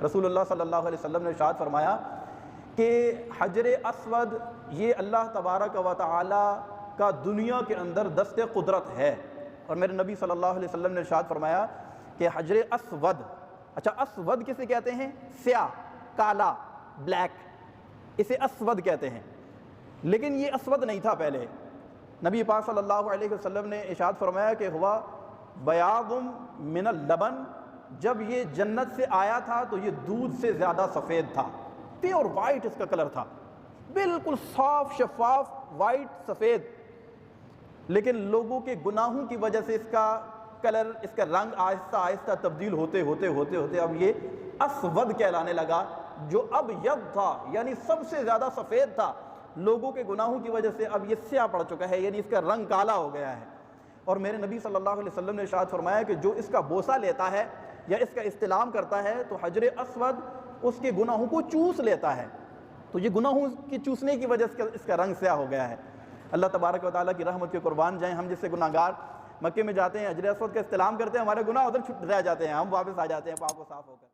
رسول اللہ صلی اللہ علیہ وسلم نے ارشاد فرمایا کہ حجر اسود یہ اللہ تبارک و تعالی کا دنیا کے اندر دست قدرت ہے۔ اور میرے نبی صلی اللہ علیہ وسلم نے ارشاد فرمایا کہ حجر اسود، اچھا اسود کسے کہتے ہیں؟ سیاہ، کالا، بلیک، اسے اسود کہتے ہیں، لیکن یہ اسود نہیں تھا پہلے۔ نبی پاک صلی اللہ علیہ وسلم نے ارشاد فرمایا کہ ہوا بیاض من اللبن، جب یہ جنت سے آیا تھا تو یہ دودھ سے زیادہ سفید تھا، پیور وائٹ اس کا کلر تھا، بالکل صاف شفاف وائٹ سفید، لیکن لوگوں کے گناہوں کی وجہ سے اس کا کلر، اس کا رنگ آہستہ آہستہ تبدیل ہوتے ہوتے اب یہ اسود کہلانے لگا، جو اب ید تھا یعنی سب سے زیادہ سفید تھا، لوگوں کے گناہوں کی وجہ سے اب یہ سیاہ پڑ چکا ہے، یعنی اس کا رنگ کالا ہو گیا ہے۔ اور میرے نبی صلی اللہ علیہ وسلم نے ارشاد فرمایا کہ جو اس کا بوسہ لیتا ہے یا اس کا استلام کرتا ہے تو حجر اسود اس کے گناہوں کو چوس لیتا ہے، تو یہ گناہوں کی چوسنے کی وجہ سے اس کا رنگ سیاہ ہو گیا ہے۔ اللہ تبارک و تعالیٰ کی رحمت کے قربان جائیں، ہم جس سے گناہ گار مکے میں جاتے ہیں، حجر اسود کا استلام کرتے ہیں، ہمارے گناہ ادھر رہ جاتے ہیں، ہم واپس آ جاتے ہیں پاک و صاف ہو کر۔